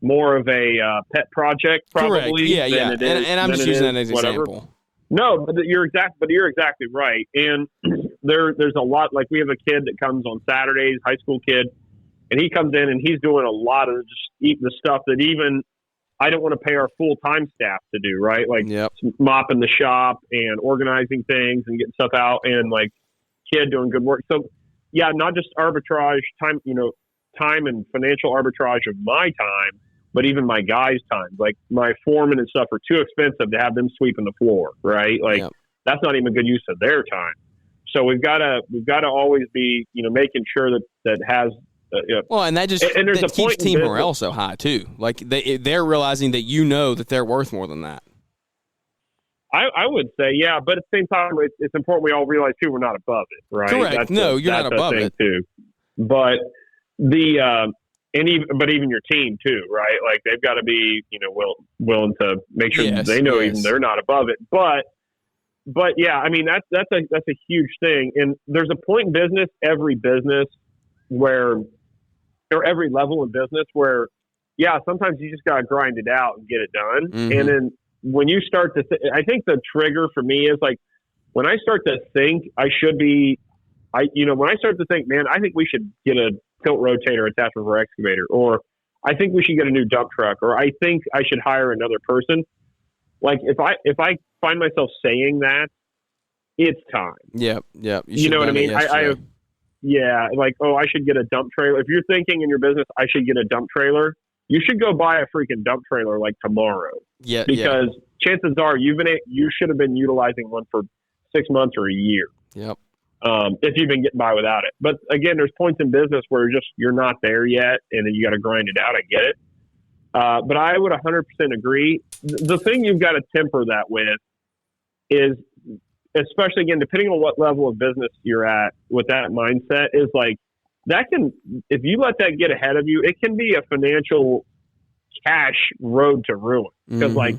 [SPEAKER 3] more of a pet project, probably.
[SPEAKER 2] Correct. Yeah. And I'm just using that as an example.
[SPEAKER 3] No, but you're exactly right. And there's a lot. Like, we have a kid that comes on Saturdays, high school kid, and he comes in and he's doing a lot of just eating the stuff that even I don't want to pay our full time staff to do. Right, like mopping the shop and organizing things and getting stuff out, and like kid doing good work. So. Yeah, not just arbitrage time, time and financial arbitrage of my time, but even my guys' time. Like, my foremen and stuff are too expensive to have them sweeping the floor, right? Like, that's not even a good use of their time. So we've got to always be, making sure that has.
[SPEAKER 2] Well, and that just that keeps team morale so high too. Like, they're realizing that they're worth more than that.
[SPEAKER 3] I would say, yeah, but at the same time, it's important we all realize too we're not above it, right?
[SPEAKER 2] Correct. You're not above it
[SPEAKER 3] too. But even your team too, right? Like, they've got to be, willing to make sure they know even they're not above it. But yeah, I mean that's a huge thing, and there's a point in business, every business or every level of business where, sometimes you just got to grind it out and get it done, and then. When you start to I think the trigger for me is like when I start to think when I start to think, man, I think we should get a tilt rotator attachment for our excavator, or I think we should get a new dump truck, or I think I should hire another person. Like, if I find myself saying that, it's time.
[SPEAKER 2] Yeah.
[SPEAKER 3] You know what I mean? I should get a dump trailer. If you're thinking in your business, I should get a dump trailer, you should go buy a freaking dump trailer like tomorrow.
[SPEAKER 2] Yeah.
[SPEAKER 3] Because chances are you should have been utilizing one for 6 months or a year.
[SPEAKER 2] Yep.
[SPEAKER 3] If you've been getting by without it. But again, there's points in business where you're not there yet, and then you got to grind it out. I get it. But I would 100% agree. The thing you've got to temper that with is especially again, depending on what level of business you're at with that mindset, is like that can, if you let that get ahead of you, it can be a financial cash road to ruin. Because like,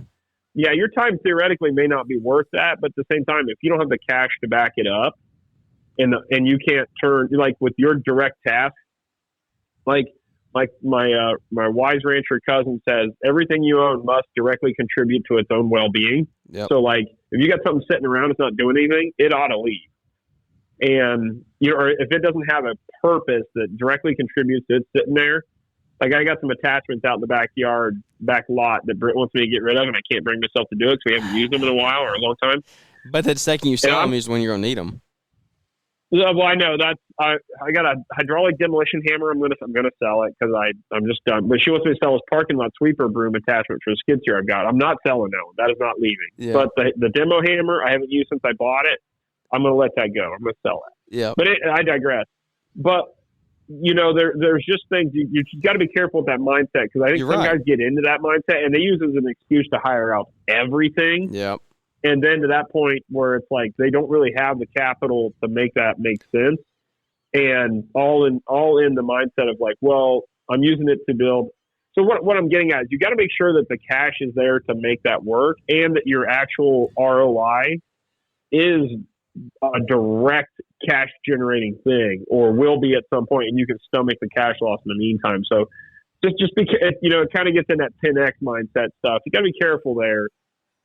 [SPEAKER 3] yeah, your time theoretically may not be worth that, but at the same time, if you don't have the cash to back it up, and you can't turn, like with your direct tasks, like my wise rancher cousin says, everything you own must directly contribute to its own well-being.
[SPEAKER 2] Yep.
[SPEAKER 3] So like, if you got something sitting around, it's not doing anything, it ought to leave. And or if it doesn't have a purpose that directly contributes to it sitting there, like I got some attachments out in the backyard, back lot that Britt wants me to get rid of, and I can't bring myself to do it because we haven't used them in a while or a long time.
[SPEAKER 2] But the second you sell them is when you're gonna need them.
[SPEAKER 3] Well, I know that's I got a hydraulic demolition hammer. I'm gonna sell it because I'm just done. But she wants me to sell this parking lot sweeper broom attachment for the skid steer I've got. I'm not selling that one. That is not leaving. Yeah. But the demo hammer I haven't used since I bought it. I'm gonna let that go. I'm gonna sell it.
[SPEAKER 2] Yeah.
[SPEAKER 3] But I digress. But there's just things you got to be careful with that mindset, because I think some guys get into that mindset and they use it as an excuse to hire out everything.
[SPEAKER 2] Yeah.
[SPEAKER 3] And then to that point where it's like they don't really have the capital to make that make sense, and all in the mindset of like, well, I'm using it to build. So what I'm getting at is you got to make sure that the cash is there to make that work, and that your actual ROI is a direct cash generating thing, or will be at some point, and you can stomach the cash loss in the meantime. So just because it kind of gets in that 10x mindset stuff. You got to be careful there.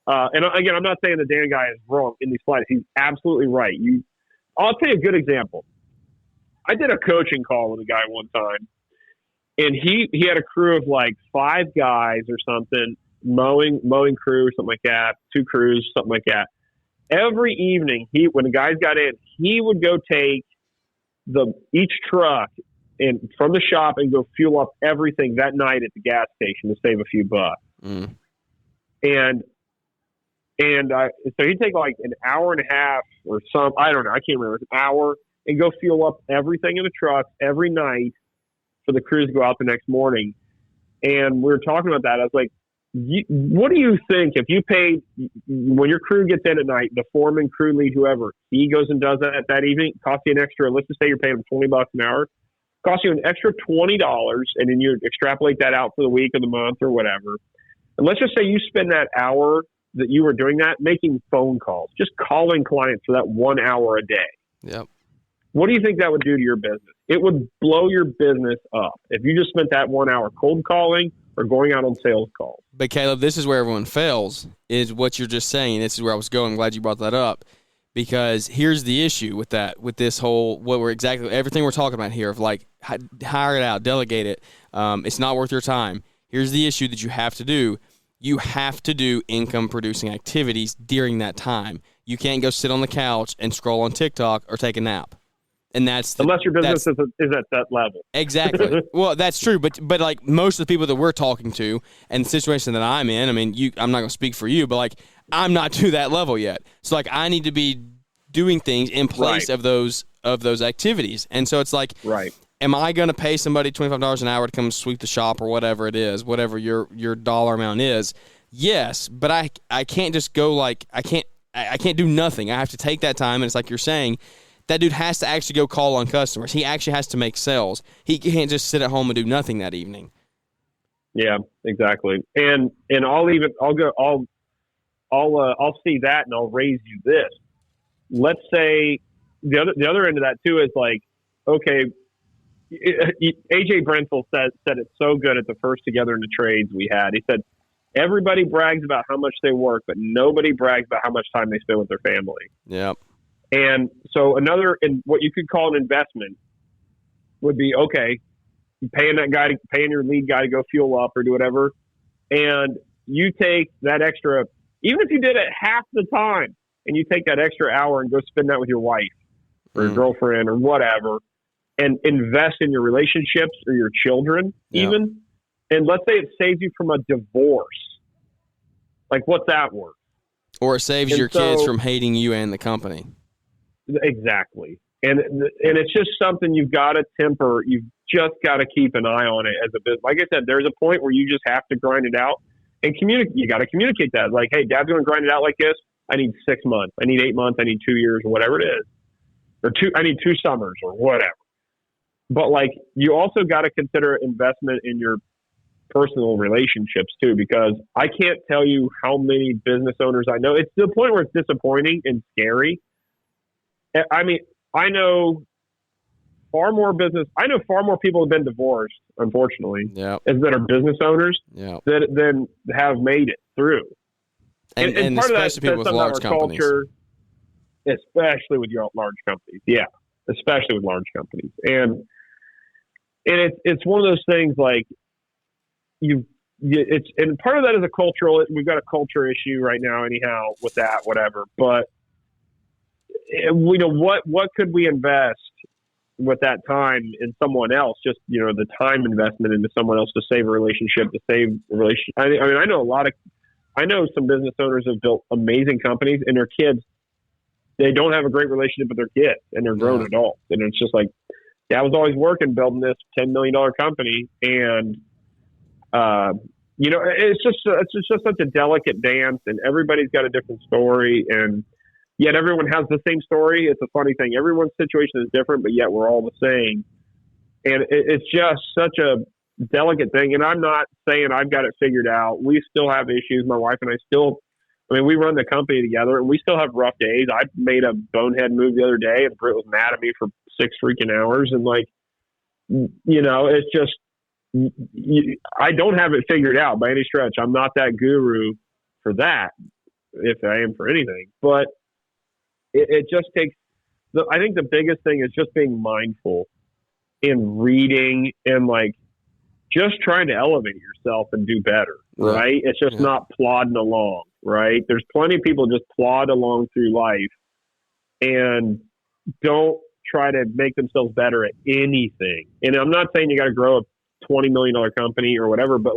[SPEAKER 3] And again, I'm not saying the Dan guy is wrong in these slides. He's absolutely right. I'll tell you a good example. I did a coaching call with a guy one time, and he had a crew of like 5 guys or something, mowing crew, something like that, 2 crews, something like that. Every evening, when the guys got in, he would go take each truck and from the shop and go fuel up everything that night at the gas station to save a few bucks. So he'd take like an hour and a half or some, I don't know, I can't remember, an hour, and go fuel up everything in the truck every night for the crews to go out the next morning. And we were talking about that. I was like, what do you think if you paid, when your crew gets in at night, the foreman, crew lead, whoever, he goes and does that evening, costs you an extra, let's just say you're paying him $20 an hour, costs you an extra $20, and then you extrapolate that out for the week or the month or whatever. And let's just say you spend that hour that you were doing that making phone calls, just calling clients for that 1 hour a day.
[SPEAKER 2] Yep.
[SPEAKER 3] What do you think that would do to your business? It would blow your business up if you just spent that 1 hour cold calling or going out on sales calls.
[SPEAKER 2] But Caleb, this is where everyone fails, is what you're just saying. This is where I was going. I'm glad you brought that up, because here's the issue with that, with this whole, everything we're talking about here of like, hire it out, delegate it. It's not worth your time. Here's the issue that you have to do. You have to do income-producing activities during that time. You can't go sit on the couch and scroll on TikTok or take a nap. And unless your business is at that level. Exactly. Well, that's true. But like most of the people that we're talking to and the situation that I'm in, I mean, I'm not going to speak for you, but like I'm not to that level yet. So like I need to be doing things in place of those activities. And so it's like, am I going to pay somebody $25 an hour to come sweep the shop or whatever it is, whatever your dollar amount is? Yes, but I can't just go like I can't do nothing. I have to take that time, and it's like you're saying, that dude has to actually go call on customers. He actually has to make sales. He can't just sit at home and do nothing that evening. Yeah, exactly. And I'll see that, and I'll raise you this. Let's say the other end of that too is like, okay, AJ Brentel said it so good at the first Together in the Trades we had. He said, everybody brags about how much they work, but nobody brags about how much time they spend with their family. Yep.
[SPEAKER 3] And so and what you could call an investment would be, okay, paying your lead guy to go fuel up or do whatever. And you take that extra, even if you did it half the time, and you take that extra hour and go spend that with your wife or your girlfriend or whatever, and invest in your relationships or your children even. And let's say it saves you from a divorce. Like, what's that worth? Or it saves your kids from hating you and the company. Exactly. And it's just something you've got to temper. You've just got to keep an eye on it as a business. Like I said, there's a point where you just have to grind it out and communicate. You got to communicate that. Like, hey, Dad's going to grind it out like this. I need 6 months. I need 8 months. I need 2 years or whatever it is. I need 2 summers or whatever. But like, you also got to consider investment in your personal relationships too, because I can't tell you how many business owners I know. It's to the point where it's disappointing and scary. I mean, I know far more people have been divorced, unfortunately,
[SPEAKER 2] yep.
[SPEAKER 3] that are business owners
[SPEAKER 2] yep.
[SPEAKER 3] than have made it through.
[SPEAKER 2] And
[SPEAKER 3] part
[SPEAKER 2] especially
[SPEAKER 3] of that
[SPEAKER 2] people with large companies.
[SPEAKER 3] Culture, especially with your large companies. Yeah, especially with large companies. And it's one of those things like and part of that is a cultural. We've got a culture issue right now, anyhow, with that, whatever. But we know what could we invest with that time in someone else? Just the time investment into someone else to save a relationship, I mean, I know some business owners have built amazing companies, and their kids, they don't have a great relationship with their kids, and they're grown adults, and it's just like, I was always working building this $10 million company, and it's just such a delicate dance, and everybody's got a different story, and yet everyone has the same story. It's a funny thing. Everyone's situation is different, but yet we're all the same. And it's just such a delicate thing. And I'm not saying I've got it figured out. We still have issues. My wife and we run the company together, and we still have rough days. I made a bonehead move the other day, and Britt was mad at me for 6 freaking hours. And it's just, I don't have it figured out by any stretch. I'm not that guru for that, if I am for anything. But it just takes, I think the biggest thing is just being mindful in reading and just trying to elevate yourself and do better, right? It's just not plodding along, right? There's plenty of people just plod along through life and don't try to make themselves better at anything. And I'm not saying you got to grow a $20 million company or whatever, but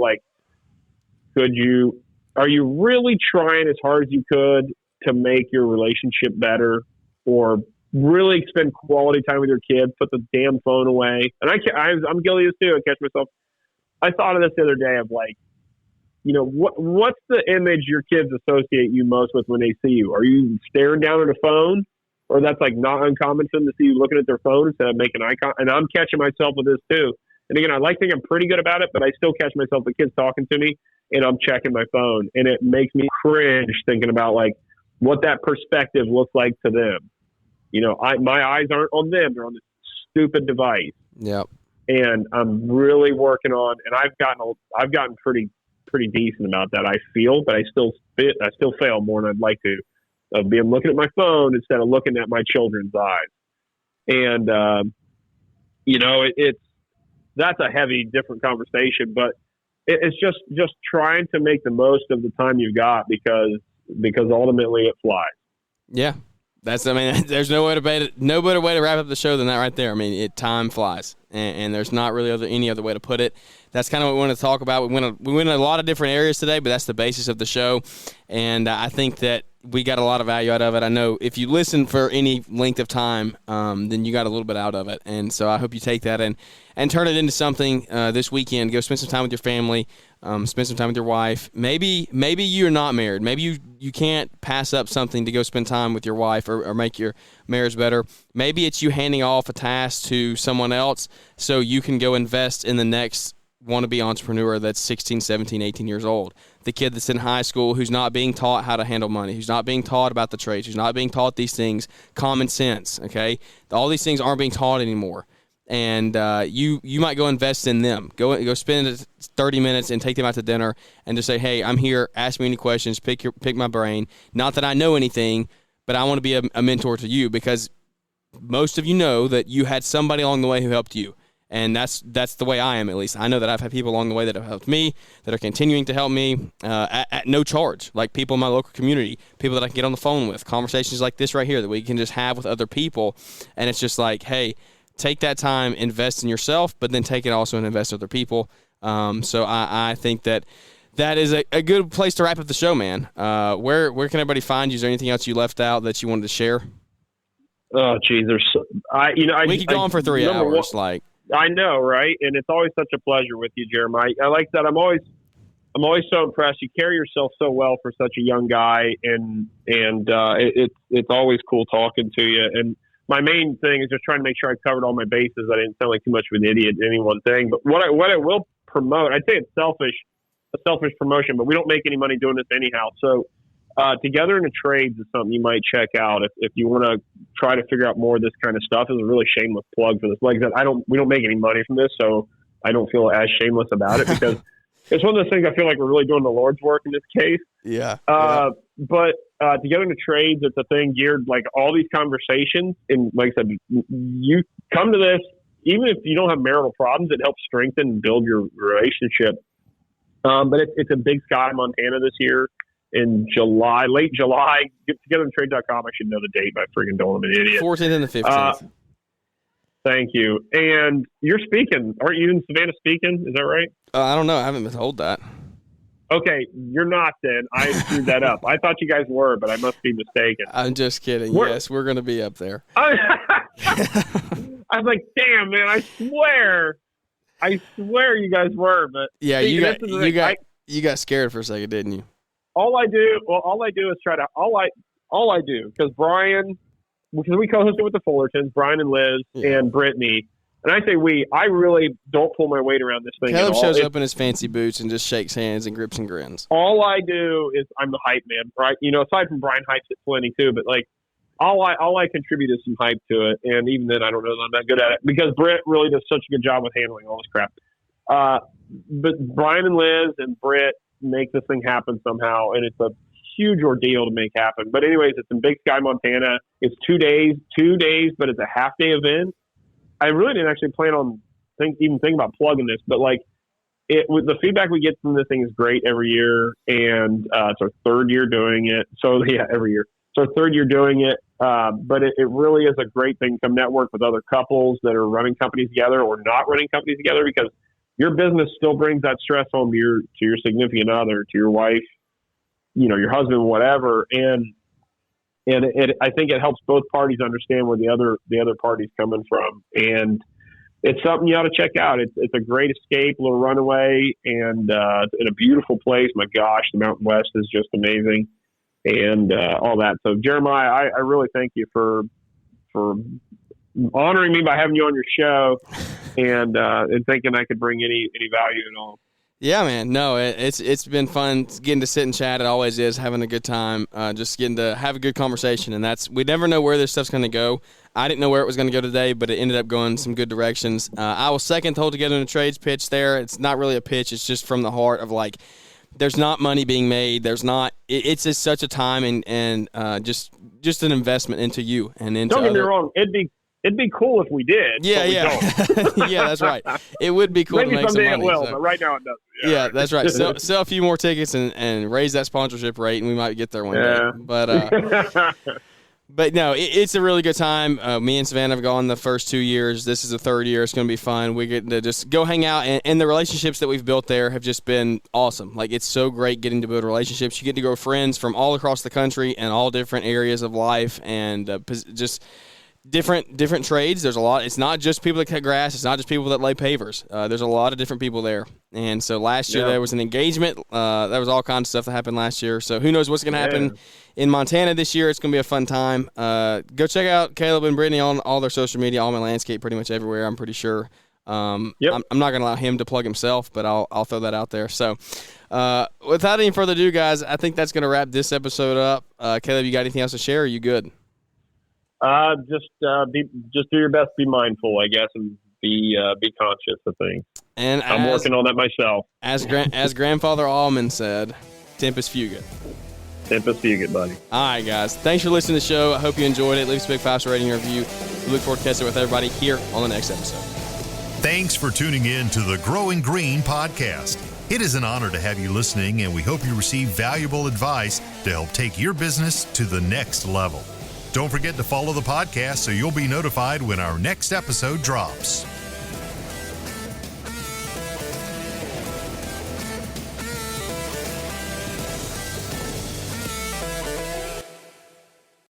[SPEAKER 3] are you really trying as hard as you could to make your relationship better, or really spend quality time with your kids, put the damn phone away? And I'm guilty of this too. I catch myself. I thought of this the other day of what's the image your kids associate you most with when they see you? Are you staring down at a phone, or that's not uncommon for them to see you looking at their phone instead of making eye contact? And I'm catching myself with this too. And again, I think I'm pretty good about it, but I still catch myself, the kids talking to me, and I'm checking my phone, and it makes me cringe thinking about what that perspective looks like to them. My eyes aren't on them; they're on this stupid device.
[SPEAKER 2] Yep. And
[SPEAKER 3] I'm really working on, and I've gotten pretty decent about that. I feel, but I still fail more than I'd like to, of being looking at my phone instead of looking at my children's eyes. And that's a heavy, different conversation, but it's just trying to make the most of the time you've got, because ultimately it flies.
[SPEAKER 2] Yeah. There's no better way to wrap up the show than that right there. Time flies, and there's not really any other way to put it. That's kind of what we want to talk about. We went in a lot of different areas today, but that's the basis of the show, and I think that we got a lot of value out of it. I know if you listen for any length of time, then you got a little bit out of it, and so I hope you take that and turn it into something this weekend. Go spend some time with your family. Spend some time with your wife. Maybe you're not married. Maybe you can't pass up something to go spend time with your wife or make your marriage better. Maybe it's you handing off a task to someone else so you can go invest in the next wannabe entrepreneur that's 16, 17, 18 years old. The kid that's in high school who's not being taught how to handle money, who's not being taught about the trades, who's not being taught these things, common sense, okay? All these things aren't being taught anymore. And you might go invest in them. Go spend 30 minutes and take them out to dinner and just say, hey, I'm here. Ask me any questions. Pick my brain. Not that I know anything, but I want to be a mentor to you, because most of you know that you had somebody along the way who helped you. And that's the way I am, at least. I know that I've had people along the way that have helped me, that are continuing to help me at no charge, like people in my local community, people that I can get on the phone with, conversations like this right here that we can just have with other people. And it's just like, hey, take that time, invest in yourself, but then take it also and invest in other people. So I think that is a good place to wrap up the show, man. Where can everybody find you? Is there anything else you left out that you wanted to share?
[SPEAKER 3] Oh, geez, we
[SPEAKER 2] could go on for 3 hours.
[SPEAKER 3] I know, right? And it's always such a pleasure with you, Jeremiah. Like that, I'm always I'm always so impressed. You carry yourself so well for such a young guy, and it's always cool talking to you. And my main thing is just trying to make sure I covered all my bases. I didn't sound like too much of an idiot in any one thing. But what I will promote, I'd say it's a selfish promotion, but we don't make any money doing this anyhow. So Together in the Trades is something you might check out if you want to try to figure out more of this kind of stuff. It's a really shameless plug for this. Like I said, we don't make any money from this, so I don't feel as shameless about it because it's one of those things I feel like we're really doing the Lord's work in this case.
[SPEAKER 2] Yeah.
[SPEAKER 3] But Together in the Trades, it's a thing geared like all these conversations. And like I said, you come to this, even if you don't have marital problems, it helps strengthen and build your relationship. But it's in Big Sky, Montana this year in July, late July. Get togetherthetrade.com. I should know the date, but I freaking don't. I'm an idiot.
[SPEAKER 2] 14th and the 15th.
[SPEAKER 3] Thank you. And you're speaking. Aren't you in Savannah speaking? Is that right?
[SPEAKER 2] I don't know. I haven't been told that.
[SPEAKER 3] Okay, you're not then. I screwed that up. I thought you guys were, but I must be mistaken.
[SPEAKER 2] I'm just kidding. Yes, we're going to be up there.
[SPEAKER 3] I was like, damn, man, I swear you guys were. But
[SPEAKER 2] yeah, you got scared for a second, didn't you?
[SPEAKER 3] All I do is try to because Brian, because we co-hosted with the Fullertons, Brian and Liz and Brittany. And I say I really don't pull my weight around this thing
[SPEAKER 2] Caleb
[SPEAKER 3] at all.
[SPEAKER 2] shows up in his fancy boots and just shakes hands and grips and grins.
[SPEAKER 3] All I do is I'm the hype man, right? You know, aside from Brian hypes it plenty too, but like all I contribute is some hype to it. And even then I don't know that I'm that good at it because Britt really does such a good job with handling all this crap. But Brian and Liz and Britt make this thing happen somehow, and it's a huge ordeal to make happen. But anyways, it's in Big Sky, Montana. It's 2 days, but it's a half-day event. I really didn't actually plan on even thinking about plugging this, but like with the feedback we get from this thing is great every year, and it's our third year doing it. So yeah, every year. So our third year doing it, but it really is a great thing to come network with other couples that are running companies together or not running companies together, because your business still brings that stress home to your significant other, to your wife, your husband, whatever, and I think it helps both parties understand where the other party's coming from, and it's something you ought to check out. It's a great escape, a little runaway, and in a beautiful place. My gosh, the Mountain West is just amazing, and all that. So Jeremiah, I really thank you for honoring me by having you on your show, and thinking I could bring any value at all.
[SPEAKER 2] Yeah, man. No, it's been fun getting to sit and chat. It always is, having a good time, just getting to have a good conversation. And we never know where this stuff's going to go. I didn't know where it was going to go today, but it ended up going some good directions. I was second to hold Together in the Trades pitch there. It's not really a pitch. It's just from the heart of like, there's not money being made. There's not. It's just such a time and just an investment into you and into.
[SPEAKER 3] Don't get me wrong. It'd be cool if we did.
[SPEAKER 2] Yeah,
[SPEAKER 3] but
[SPEAKER 2] yeah.
[SPEAKER 3] We don't.
[SPEAKER 2] Yeah, that's right. It would be cool
[SPEAKER 3] Maybe
[SPEAKER 2] to make some money.
[SPEAKER 3] Maybe someday it will,
[SPEAKER 2] so.
[SPEAKER 3] but right now it doesn't.
[SPEAKER 2] Yeah, that's right. Sell a few more tickets and raise that sponsorship rate, and we might get there one day. But no, it's a really good time. Me and Savannah have gone the first 2 years. This is the third year. It's going to be fun. We get to just go hang out, and the relationships that we've built there have just been awesome. Like, it's so great getting to build relationships. You get to grow friends from all across the country and all different areas of life, and just different trades. There's a lot. It's not just people that cut grass. It's not just people that lay pavers. There's a lot of different people there. And so last year there was an engagement. There was all kinds of stuff that happened last year. So who knows what's going to happen in Montana this year. It's going to be a fun time. Go check out Caleb and Brittany on all their social media, Auman Landscape, pretty much everywhere, I'm pretty sure. I'm not going to allow him to plug himself, but I'll throw that out there. So without any further ado, guys, I think that's going to wrap this episode up. Caleb, you got anything else to share, or are you good?
[SPEAKER 3] Just do your best, be mindful, I guess, and be conscious of things. And I'm working on that myself.
[SPEAKER 2] As Grandfather Auman said, Tempus Fugit.
[SPEAKER 3] Tempus Fugit, buddy.
[SPEAKER 2] All right, guys. Thanks for listening to the show. I hope you enjoyed it. Leave us a big 5-star rating and review. We look forward to catching up with everybody here on the next episode.
[SPEAKER 1] Thanks for tuning in to the Growing Green podcast. It is an honor to have you listening, and we hope you receive valuable advice to help take your business to the next level. Don't forget to follow the podcast so you'll be notified when our next episode drops.